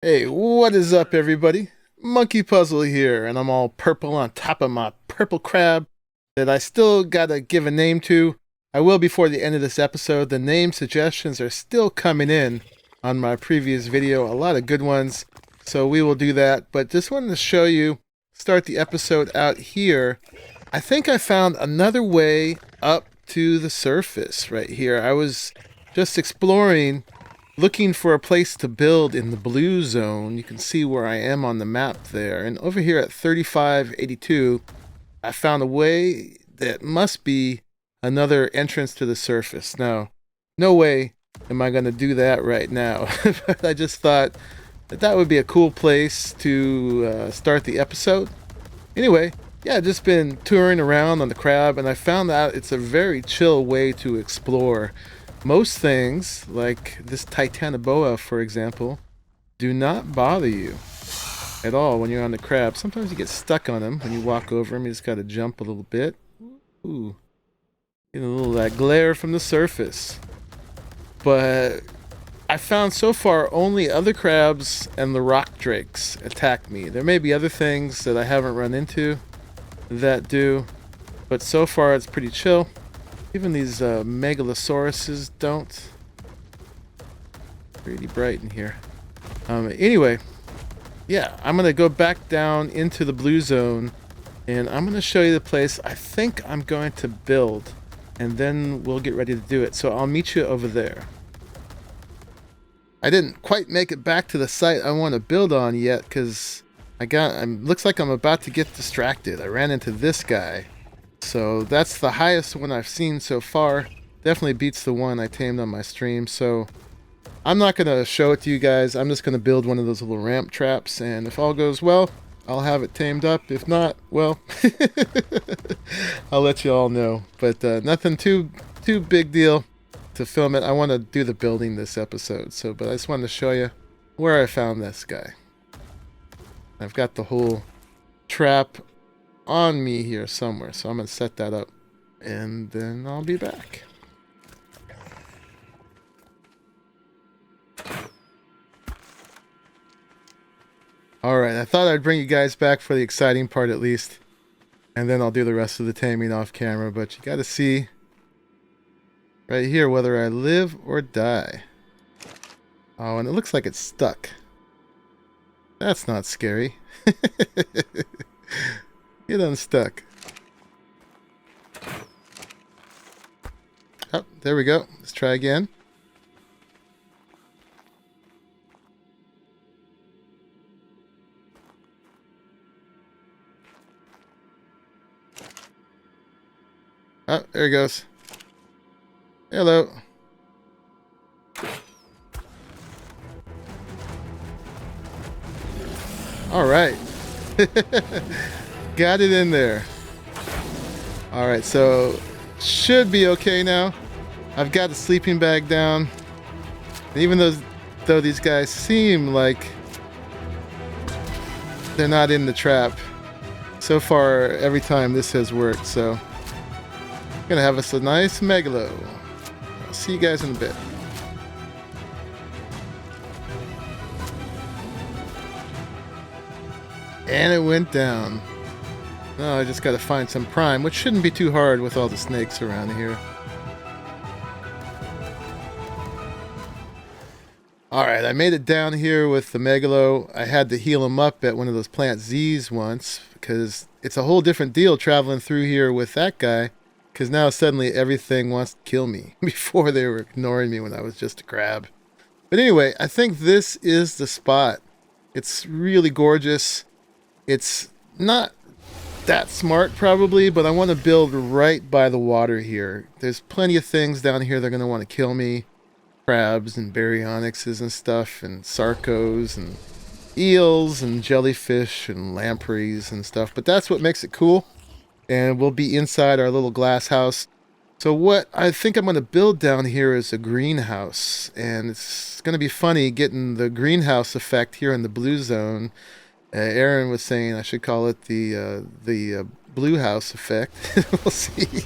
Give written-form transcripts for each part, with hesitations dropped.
Hey, what is up, everybody? MonkeyPuzzle here, and I'm all purple on top of my purple crab that I still gotta give a name to. I will before the end of this episode. The name suggestions are still coming in on my previous video, a lot of good ones, so we will do that. But just wanted to show you, start the episode out here. I think I found another way up to the surface right here. I was just exploring, looking for a place to build in the blue zone. You can see where I am on the map there. And over here at 3582, I found a way that must be another entrance to the surface. Now, no way am I going to do that right now. But I just thought that that would be a cool place to start the episode. Anyway, yeah, just been touring around on the crab, and I found out it's a very chill way to explore. Most things, like this Titanoboa, for example, do not bother you at all when you're on the crab. Sometimes you get stuck on them when you walk over them. You just got to jump a little bit. Ooh, getting a little of that glare from the surface. But I found so far only other crabs and the rock drakes attack me. There may be other things that I haven't run into that do, but so far it's pretty chill. Even these megalosauruses don't. Pretty bright in here. Anyway, yeah, I'm gonna go back down into the blue zone, and I'm gonna show you the place I think I'm going to build, and then we'll get ready to do it. So I'll meet you over there. I didn't quite make it back to the site I want to build on yet, because looks like I'm about to get distracted. I ran into this guy. So that's the highest one I've seen so far. Definitely beats the one I tamed on my stream. So I'm not going to show it to you guys. I'm just going to build one of those little ramp traps. And if all goes well, I'll have it tamed up. If not, well, I'll let you all know. But nothing too big deal to film it. I want to do the building this episode. But I just wanted to show you where I found this guy. I've got the whole trap on me here somewhere, so I'm gonna set that up and then I'll be back. Alright, I thought I'd bring you guys back for the exciting part at least, and then I'll do the rest of the taming off camera, but you gotta see right here whether I live or die. Oh, and it looks like it's stuck. That's not scary. Get unstuck. Oh, there we go. Let's try again. Oh, there he goes. Hello. All right. Got it in there. Alright, so should be okay now. I've got the sleeping bag down. And even though these guys seem like they're not in the trap, so far every time this has worked. So I'm gonna have us a nice megalo. I'll see you guys in a bit. And it went down. Oh, I just gotta find some prime, which shouldn't be too hard with all the snakes around here. Alright, I made it down here with the megalo. I had to heal him up at one of those plant Z's once, because it's a whole different deal traveling through here with that guy, because now suddenly everything wants to kill me. Before they were ignoring me when I was just a crab. But anyway, I think this is the spot. It's really gorgeous. It's not that smart probably, but I want to build right by the water here. There's plenty of things down here that are going to want to kill me. Crabs and baryonyxes and stuff, and sarcos and eels and jellyfish and lampreys and stuff. But that's what makes it cool. And we'll be inside our little glass house. So what I think I'm going to build down here is a greenhouse. And it's going to be funny getting the greenhouse effect here in the blue zone. Aaron was saying I should call it the blue house effect. We'll see.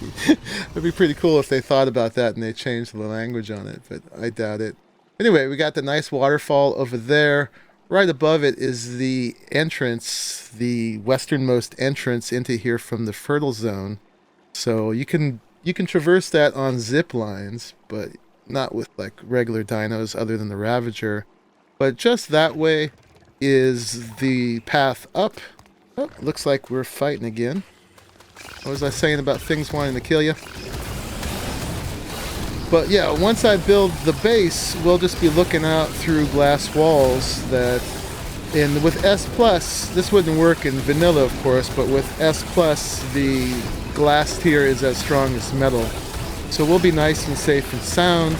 It'd be pretty cool if they thought about that and they changed the language on it, but I doubt it. Anyway, we got the nice waterfall over there. right above it is the entrance, the westernmost entrance into here from the fertile zone. So you can traverse that on zip lines, but not with like regular dinos other than the Ravager. But just that way is the path up. Oh, looks like we're fighting again. What was I saying about things wanting to kill you? But yeah, once I build the base, we'll just be looking out through glass walls that, and with S+, this wouldn't work in vanilla of course, but with S+, the glass tier is as strong as metal. So we'll be nice and safe and sound,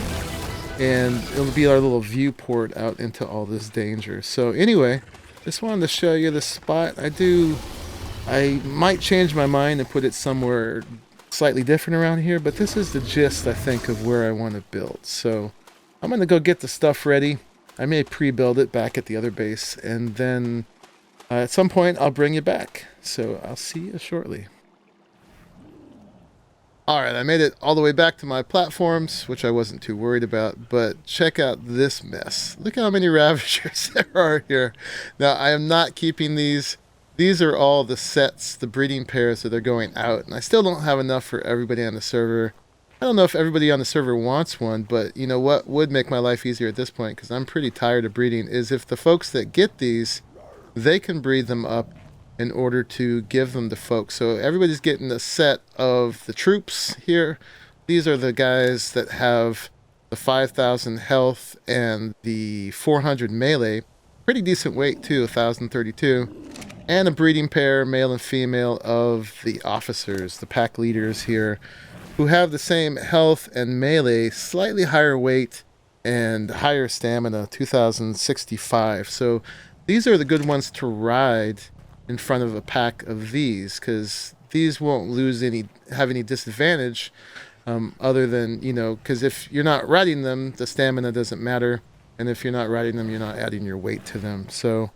and it'll be our little viewport out into all this danger. So anyway, just wanted to show you the spot. I might change my mind and put it somewhere slightly different around here, but this is the gist, I think, of where I want to build. So I'm going to go get the stuff ready. I may pre-build it back at the other base, and then at some point I'll bring you back. So I'll see you shortly. Alright, I made it all the way back to my platforms, which I wasn't too worried about, but check out this mess. Look how many Ravagers there are here. Now, I am not keeping these. These are all the sets, the breeding pairs that are going out, and I still don't have enough for everybody on the server. I don't know if everybody on the server wants one, but you know what would make my life easier at this point, because I'm pretty tired of breeding, is if the folks that get these, they can breed them up in order to give them to folks. So everybody's getting a set of the troops here. These are the guys that have the 5,000 health and the 400 melee. Pretty decent weight too, 1,032. And a breeding pair, male and female, of the officers, the pack leaders here, who have the same health and melee, slightly higher weight and higher stamina, 2,065. So these are the good ones to ride in front of a pack of these, because these won't have any disadvantage other than, you know, because if you're not riding them, the stamina doesn't matter, and if you're not riding them, you're not adding your weight to them. So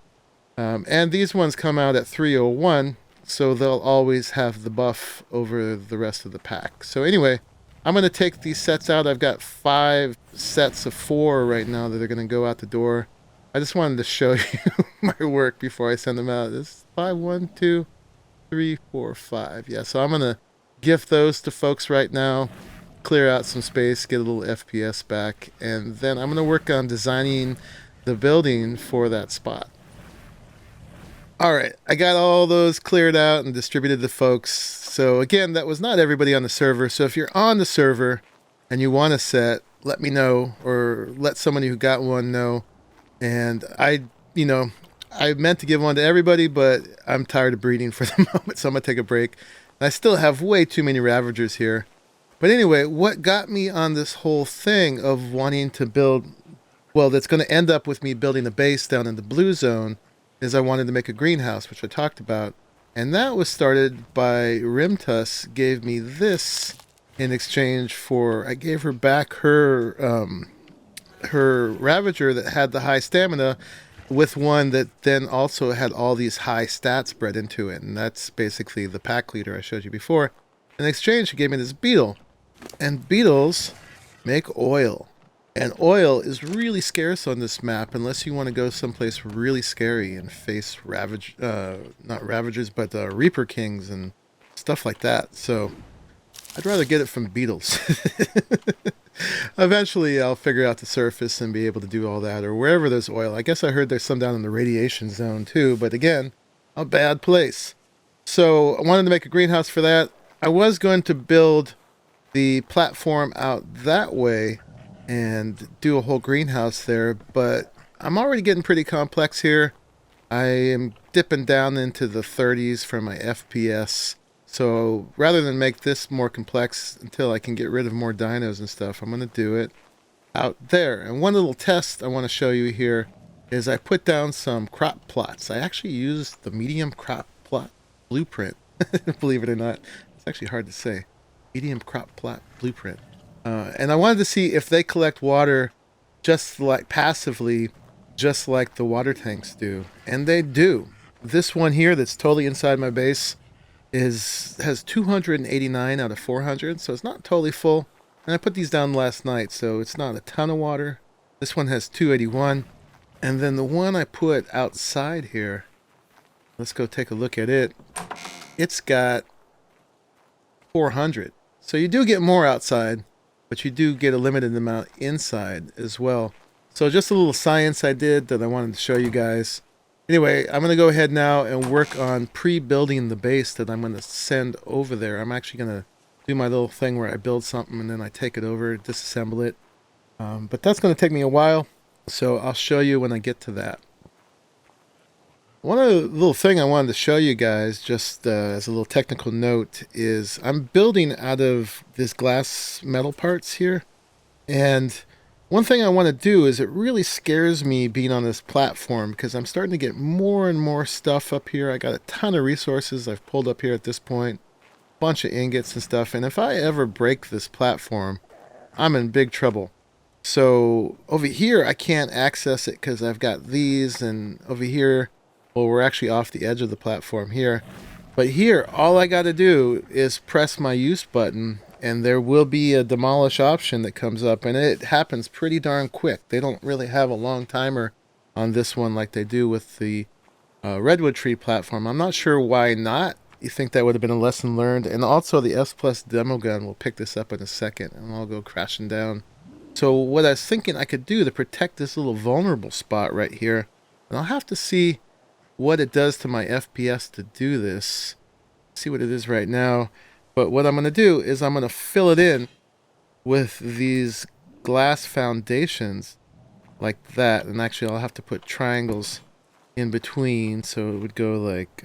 and these ones come out at 301, so they'll always have the buff over the rest of the pack. So anyway, I'm going to take these sets out. I've got 5 sets of 4 right now that are going to go out the door. I just wanted to show you my work before I send them out. This is 5, 1, 2, 3, 4, 5. Yeah, so I'm going to gift those to folks right now, clear out some space, get a little FPS back, and then I'm going to work on designing the building for that spot. Alright, I got all those cleared out and distributed to folks. So again, that was not everybody on the server. So if you're on the server and you want a set, let me know, or let somebody who got one know. And I meant to give one to everybody, but I'm tired of breeding for the moment, so I'm going to take a break. And I still have way too many Ravagers here. But anyway, what got me on this whole thing of wanting to build, well, that's going to end up with me building a base down in the blue zone, is I wanted to make a greenhouse, which I talked about. And that was started by Rimtus gave me this in exchange for, I gave her back her Ravager that had the high stamina with one that then also had all these high stats bred into it. And that's basically the pack leader I showed you before. In exchange, she gave me this beetle. And beetles make oil. And oil is really scarce on this map unless you want to go someplace really scary and face not Ravagers, but Reaper Kings and stuff like that. So I'd rather get it from beetles. Eventually I'll figure out the surface and be able to do all that, or wherever there's oil. I guess I heard there's some down in the radiation zone too, but again, a bad place. So I wanted to make a greenhouse for that. I was going to build the platform out that way and do a whole greenhouse there, but I'm already getting pretty complex here. I am dipping down into the 30s for my FPS, so rather than make this more complex until I can get rid of more dinos and stuff, I'm going to do it out there. And one little test I want to show you here is I put down some crop plots. I actually used the medium crop plot blueprint. Believe it or not, it's actually hard to say. Medium crop plot blueprint. And I wanted to see if they collect water just like passively, just like the water tanks do. And they do. This one here that's totally inside my base has 289 out of 400, so it's not totally full. And I put these down last night, so it's not a ton of water. This one has 281. And then the one I put outside here, let's go take a look at it. It's got 400. So you do get more outside, but you do get a limited amount inside as well. So just a little science I did that I wanted to show you guys. Anyway, I'm going to go ahead now and work on pre-building the base that I'm going to send over there. I'm actually going to do my little thing where I build something and then I take it over, disassemble it. But that's going to take me a while, so I'll show you when I get to that. One other little thing I wanted to show you guys, just as a little technical note, is I'm building out of this glass metal parts here. And one thing I want to do is, it really scares me being on this platform because I'm starting to get more and more stuff up here. I got a ton of resources I've pulled up here at this point, a bunch of ingots and stuff. And if I ever break this platform, I'm in big trouble. So over here, I can't access it because I've got these, and over here, well, we're actually off the edge of the platform here. But here, all I got to do is press my use button, and there will be a demolish option that comes up, and it happens pretty darn quick. They don't really have a long timer on this one like they do with the Redwood Tree platform. I'm not sure why not. You think that would have been a lesson learned. And also the S Plus demo gun will pick this up in a second, and I'll go crashing down. So what I was thinking I could do to protect this little vulnerable spot right here, and I'll have to see what it does to my FPS to do this. See what it is right now. But what I'm going to do is I'm going to fill it in with these glass foundations like that. And actually I'll have to put triangles in between, so it would go like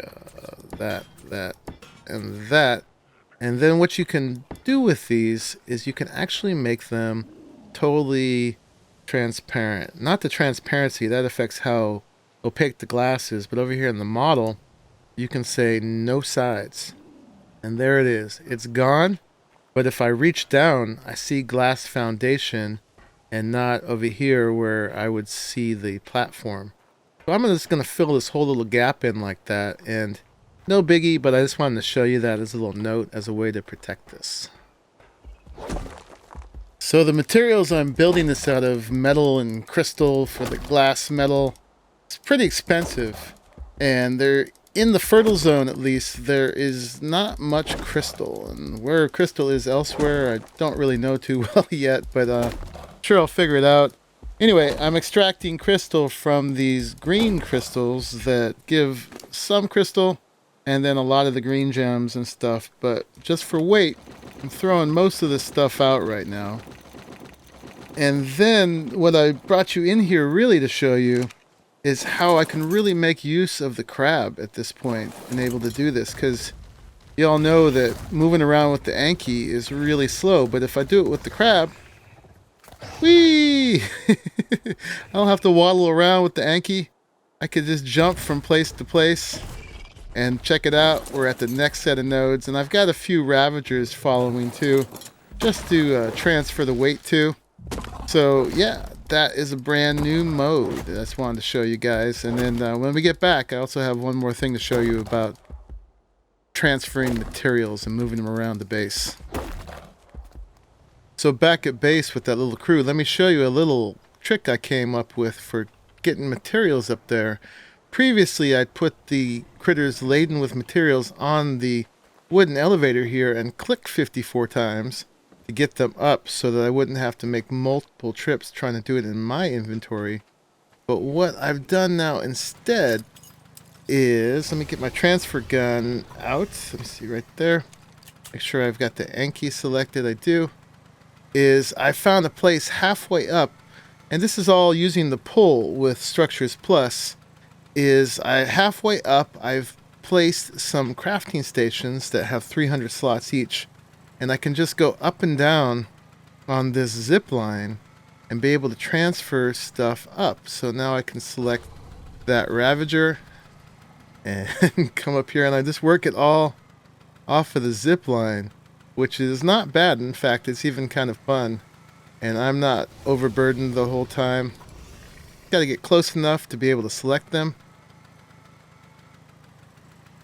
that, and that. And then what you can do with these is you can actually make them totally transparent. Not the transparency, that affects how opaque the glass is, but over here in the model you can say no sides, and there it is. It's gone, but if I reach down I see glass foundation and not over here where I would see the platform. So I'm just going to fill this whole little gap in like that, and no biggie, but I just wanted to show you that as a little note, as a way to protect this. So the materials I'm building this out of, metal and crystal for the glass metal, it's pretty expensive, and they're in the fertile zone. At least there is not much crystal, and where crystal is elsewhere I don't really know too well yet, but sure I'll figure it out. Anyway, I'm extracting crystal from these green crystals that give some crystal and then a lot of the green gems and stuff, but just for weight I'm throwing most of this stuff out right now. And then what I brought you in here really to show you is how I can really make use of the crab at this point and able to do this, because you all know that moving around with the Anki is really slow, but if I do it with the crab, whee! I don't have to waddle around with the Anki. I could just jump from place to place. And check it out, we're at the next set of nodes, and I've got a few Ravagers following too, just to transfer the weight to. So yeah, that is a brand new mode. I just wanted to show you guys. And then when we get back, I also have one more thing to show you about transferring materials and moving them around the base. So back at base with that little crew, let me show you a little trick I came up with for getting materials up there. Previously, I'd put the critters laden with materials on the wooden elevator here and click 54 times to get them up so that I wouldn't have to make multiple trips trying to do it in my inventory. But what I've done now instead is, let me get my transfer gun out. Let me see right there. Make sure I've got the Anki selected. I do. Is I found a place halfway up, and this is all using the pull with Structures Plus. Is halfway up I've placed some crafting stations that have 300 slots each, and I can just go up and down on this zip line and be able to transfer stuff up. So now I can select that Ravager and come up here, and I just work it all off of the zip line, which is not bad. In fact, it's even kind of fun, and I'm not overburdened the whole time. Got to get close enough to be able to select them.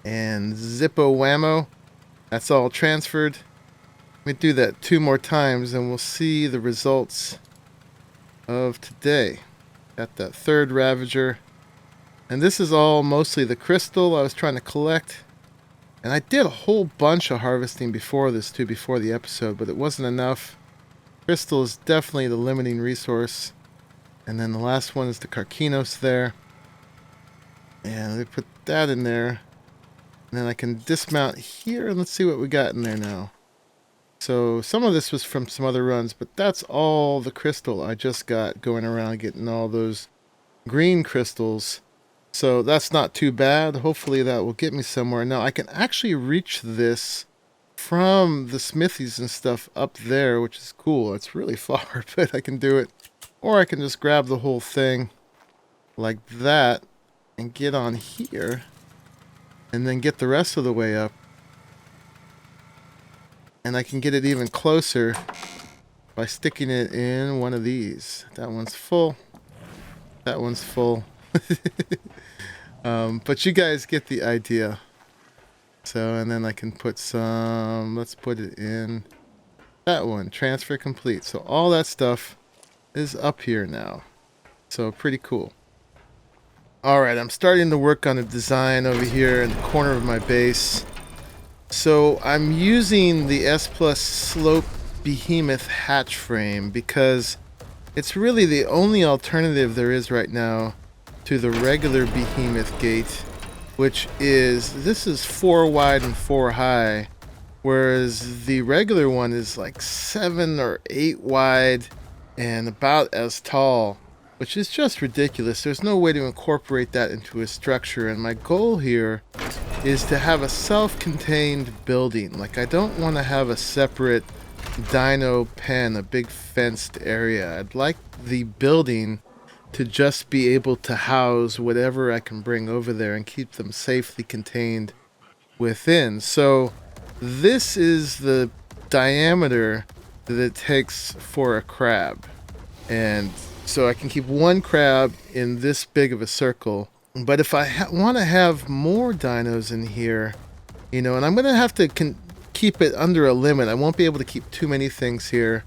And zippo whammo, that's all transferred. Let me do that 2 more times and we'll see the results of today. Got that third Ravager. And this is all mostly the crystal I was trying to collect. And I did a whole bunch of harvesting before this too, before the episode, but it wasn't enough. Crystal is definitely the limiting resource. And then the last one is the Karkinos there. And they put that in there. And then I can dismount here, and let's see what we got in there now. So some of this was from some other runs, but that's all the crystal I just got going around getting all those green crystals. So that's not too bad. Hopefully that will get me somewhere. Now I can actually reach this from the smithies and stuff up there, which is cool. It's really far, but I can do it. Or I can just grab the whole thing like that and get on here and then get the rest of the way up. And I can get it even closer by sticking it in one of these. That one's full. That one's full. But you guys get the idea. So, and then I can put some, let's put it in that one, transfer complete. So all that stuff is up here now. So pretty cool. Alright, I'm starting to work on a design over here in the corner of my base. So I'm using the S Plus Slope Behemoth hatch frame because it's really the only alternative there is right now to the regular Behemoth gate, which is, this is 4 wide and 4 high, whereas the regular one is like 7 or 8 wide and about as tall, which is just ridiculous. There's no way to incorporate that into a structure, and my goal here is to have a self-contained building. Like, I don't want to have a separate dino pen, a big fenced area. I'd like the building to just be able to house whatever I can bring over there and keep them safely contained within. So this is the diameter that it takes for a crab. And so I can keep one crab in this big of a circle. But if I want to have more dinos in here, you know, and I'm going to have to keep it under a limit. I won't be able to keep too many things here.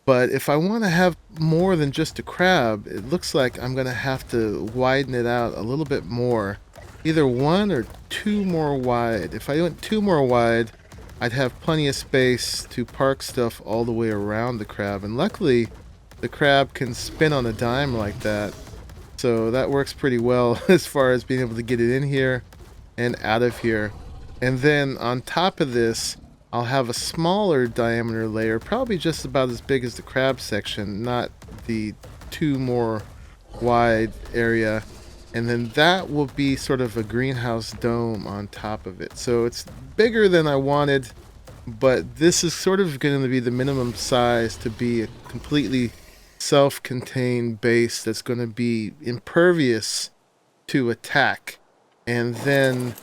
But if I want to have more than just a crab, it looks like I'm going to have to widen it out a little bit more. Either 1 or 2 more wide. If I went 2 more wide, I'd have plenty of space to park stuff all the way around the crab. And luckily, the crab can spin on a dime like that. So that works pretty well as far as being able to get it in here and out of here. And then on top of this, I'll have a smaller diameter layer, probably just about as big as the crab section, not the 2 more wide area. And then that will be sort of a greenhouse dome on top of it. So it's bigger than I wanted, but this is sort of going to be the minimum size to be a completely self-contained base that's going to be impervious to attack. And then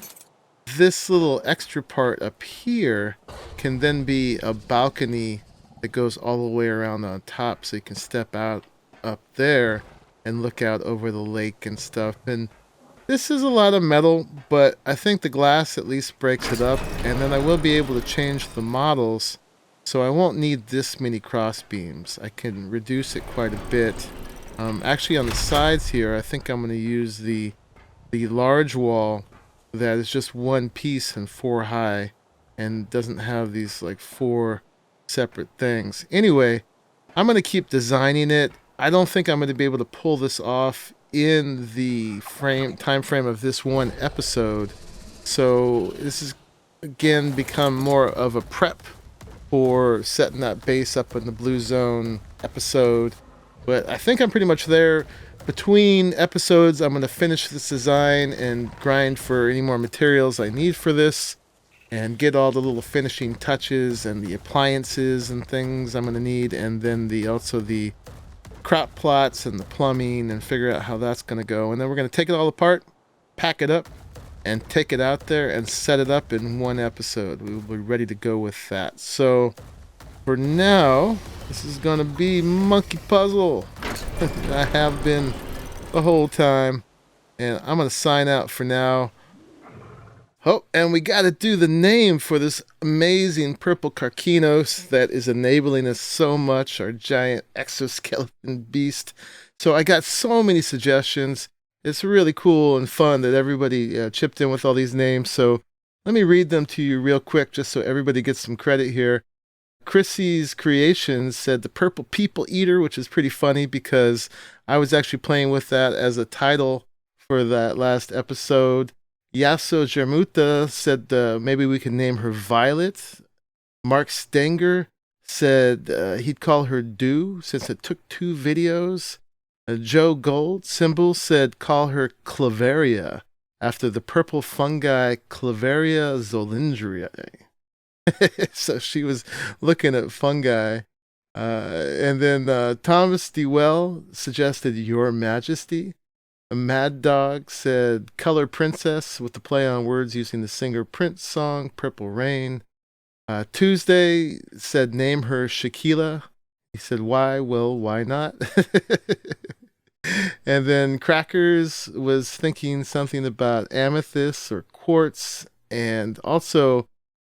this little extra part up here can then be a balcony that goes all the way around on top, so you can step out up there and look out over the lake and stuff. And this is a lot of metal, but I think the glass at least breaks it up, and then I will be able to change the models, so I won't need this many cross beams. I can reduce it quite a bit. Actually on the sides here, I think I'm going to use the large wall that is just 1 piece and 4 high and doesn't have these like 4 separate things. Anyway, I'm going to keep designing it. I don't think I'm going to be able to pull this off in the time frame of this one episode. So this is again become more of a prep for setting that base up in the blue zone episode. But I think I'm pretty much there. Between episodes, I'm going to finish this design and grind for any more materials I need for this and get all the little finishing touches and the appliances and things I'm going to need, and then also the crop plots and the plumbing, and figure out how that's going to go. And then we're going to take it all apart, pack it up, and take it out there and set it up in one episode. We will be ready to go with that. So for now, this is going to be MonkeyPuzzle. I have been the whole time, and I'm going to sign out for now. Oh, and we got to do the name for this amazing purple Karkinos that is enabling us so much, our giant exoskeleton beast. So I got so many suggestions. It's really cool and fun that everybody chipped in with all these names. So let me read them to you real quick just so everybody gets some credit here. Chrissy's Creations said the Purple People Eater, which is pretty funny because I was actually playing with that as a title for that last episode. Yaso Jermuta said maybe we can name her Violet. Mark Stenger said he'd call her Dew since it took 2 videos. Joe Gold Symbol said call her Claveria after the purple fungi Claveria zolindriae. So she was looking at fungi. And then Thomas Dewell suggested Your Majesty. Mad Dog said Color Princess with the play on words using the singer Prince song Purple Rain. Tuesday said name her Shaquilla. He said why? Well, why not? And then Crackers was thinking something about amethyst or quartz. And also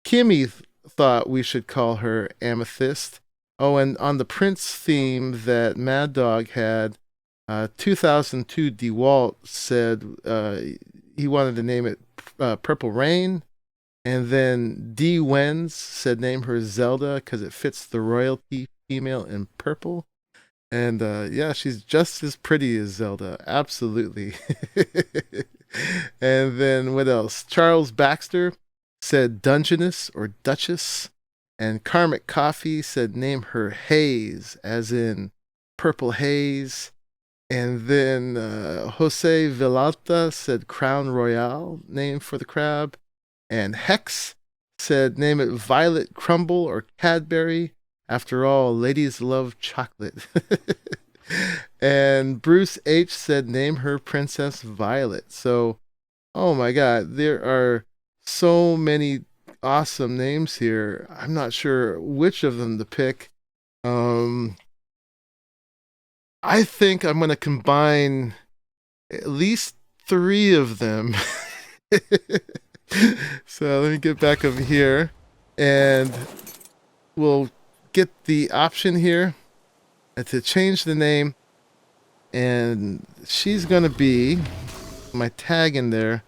Kimmy thought we should call her Amethyst. Oh, and on the Prince theme that Mad Dog had, 2002 DeWalt said he wanted to name it Purple Rain. And then D. Wenz said name her Zelda because it fits the royalty female in purple. And yeah, she's just as pretty as Zelda. Absolutely. And then what else? Charles Baxter said Dungeness or Duchess. And Karmic Coffee said name her Haze, as in purple haze. And then Jose Villalta said Crown Royale, name for the crab. And Hex said name it Violet Crumble or Cadbury. After all, ladies love chocolate. And Bruce H said name her Princess Violet. So, oh my God, there are so many awesome names here. I'm not sure which of them to pick. I think I'm going to combine at least 3 of them. So let me get back over here and we'll get the option here to change the name. And she's going to be my tag in there.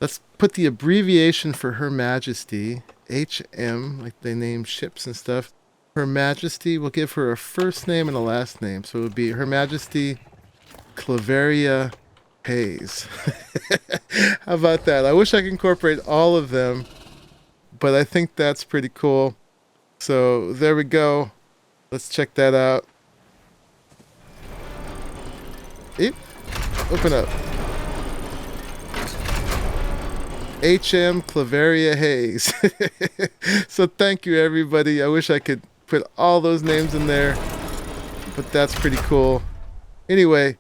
Let's put the abbreviation for Her Majesty, HM, like they name ships and stuff. Her Majesty, we'll give her a first name and a last name. So it would be Her Majesty Claveria Hayes. How about that? I wish I could incorporate all of them, but I think that's pretty cool. So there we go. Let's check that out. Eep. Open up. HM Claveria Hayes. So thank you, everybody. I wish I could put all those names in there, but that's pretty cool. Anyway,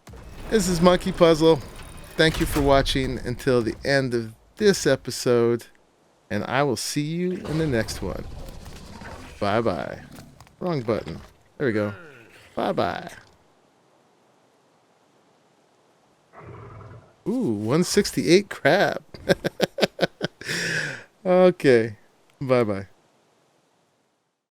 this is MonkeyPuzzle. Thank you for watching until the end of this episode, and I will see you in the next one. Bye-bye. Wrong button. There we go. Bye-bye. Ooh, 168 crab. Okay. Bye-bye.